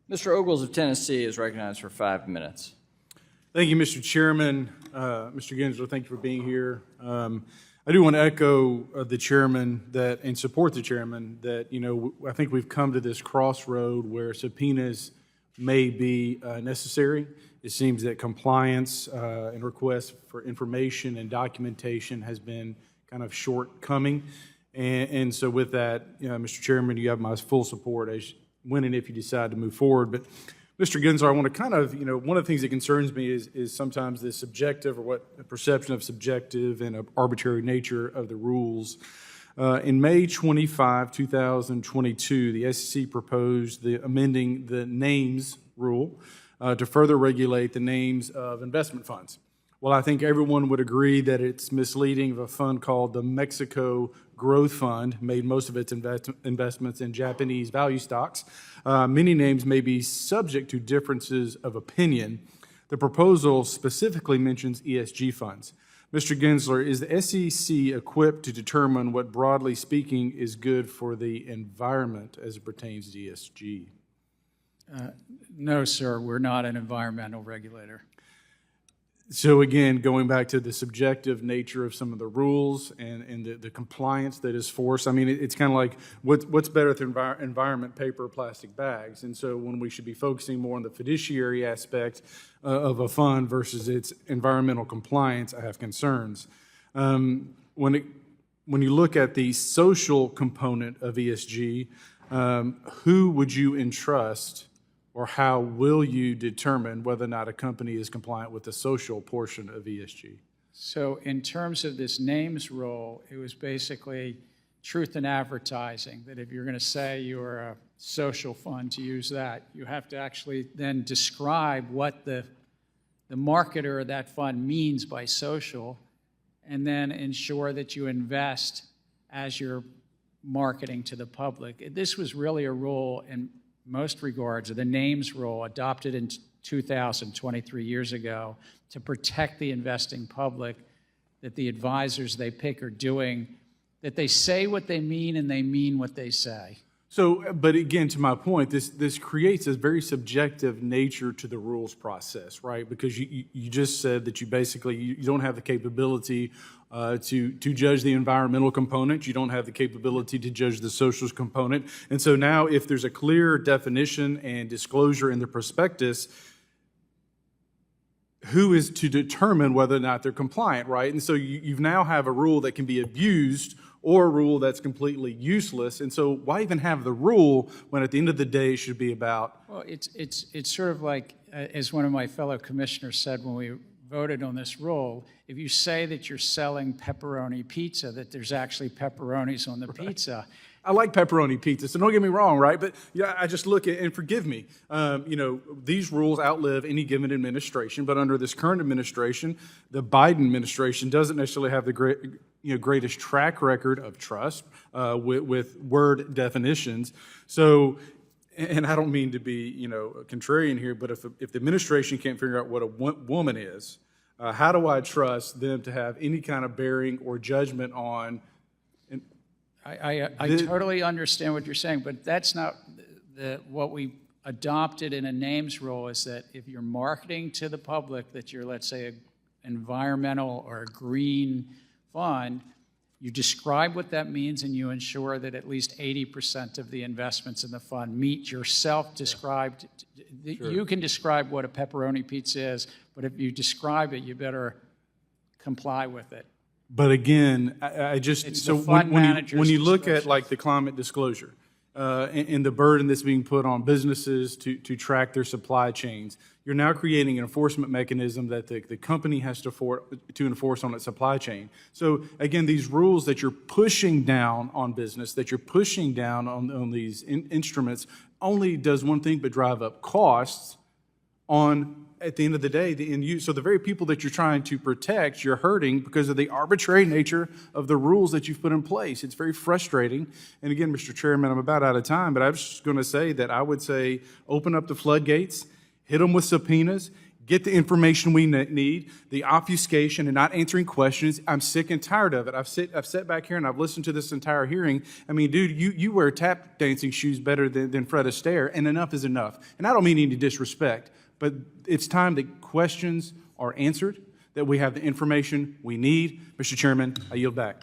Mr. Ogles of Tennessee is recognized for 5 minutes. Thank you, Mr. Chairman. Mr. Gensler, thank you for being here. I do want to echo the chairman and support the chairman that, I think we've come to this crossroad where subpoenas may be necessary. It seems that compliance and requests for information and documentation has been kind of shortcoming. And so with that, Mr. Chairman, you have my full support as when and if you decide to move forward. But Mr. Gensler, I want to kind of, one of the things that concerns me is sometimes the subjective or what the perception of subjective and arbitrary nature of the rules. In May 25, 2022, the SEC proposed amending the names rule to further regulate the names of investment funds. Well, I think everyone would agree that it's misleading of a fund called the Mexico Growth Fund, made most of its investments in Japanese value stocks. Many names may be subject to differences of opinion. The proposal specifically mentions ESG funds. Mr. Gensler, is the SEC equipped to determine what, broadly speaking, is good for the environment as it pertains to ESG? No, sir, we're not an environmental regulator. So again, going back to the subjective nature of some of the rules and the compliance that is forced, I mean, it's kind of like what's better than environment, paper, or plastic bags? And so when we should be focusing more on the fiduciary aspect of a fund versus its environmental compliance, I have concerns. When you look at the social component of ESG, who would you entrust or how will you determine whether or not a company is compliant with the social portion of ESG? So in terms of this names rule, it was basically truth in advertising, that if you're going to say you're a social fund, to use that, you have to actually then describe what the marketer of that fund means by social, and then ensure that you invest as you're marketing to the public. This was really a rule in most regards, the names rule adopted in 2000, 23 years ago, to protect the investing public, that the advisors they pick are doing, that they say what they mean and they mean what they say. So, but again, to my point, this creates a very subjective nature to the rules process, right? Because you just said that you don't have the capability to judge the environmental component. You don't have the capability to judge the social component. And so now if there's a clear definition and disclosure in the prospectus, who is to determine whether or not they're compliant, right? And so you now have a rule that can be abused or a rule that's completely useless. And so why even have the rule when at the end of the day it should be about? Well, it's sort of like, as one of my fellow commissioners said when we voted on this rule, if you say that you're selling pepperoni pizza, that there's actually pepperonis on the pizza. I like pepperoni pizza, so don't get me wrong, right? But yeah, I just look at, and forgive me, these rules outlive any given administration, but under this current administration, the Biden administration doesn't necessarily have the greatest track record of trust with word definitions. So, and I don't mean to be, contrarian here, but if the administration can't figure out what a woman is, how do I trust them to have any kind of bearing or judgment on? I totally understand what you're saying, but that's not what we adopted in a names rule, is that if you're marketing to the public that you're, let's say, an environmental or a green fund, you describe what that means and you ensure that at least 80% of the investments in the fund meet your self-described. Sure. You can describe what a pepperoni pizza is, but if you describe it, you better comply with it. But again, so when you look at like the climate disclosure and the burden that's being put on businesses to track their supply chains, you're now creating an enforcement mechanism that the company has to enforce on its supply chain. So again, these rules that you're pushing down on business, that you're pushing down on these instruments, only does one thing but drive up costs on, at the end of the day, the end use. So the very people that you're trying to protect, you're hurting because of the arbitrary nature of the rules that you've put in place. It's very frustrating. And again, Mr. Chairman, I'm about out of time, but I was just going to say that I would say open up the floodgates, hit them with subpoenas, get the information we need, the obfuscation and not answering questions. I'm sick and tired of it. I've sat back here and I've listened to this entire hearing. I mean, dude, you wear tap dancing shoes better than Fred Astaire, and enough is enough. And I don't mean any disrespect, but it's time that questions are answered, that we have the information we need. Mr. Chairman, I yield back.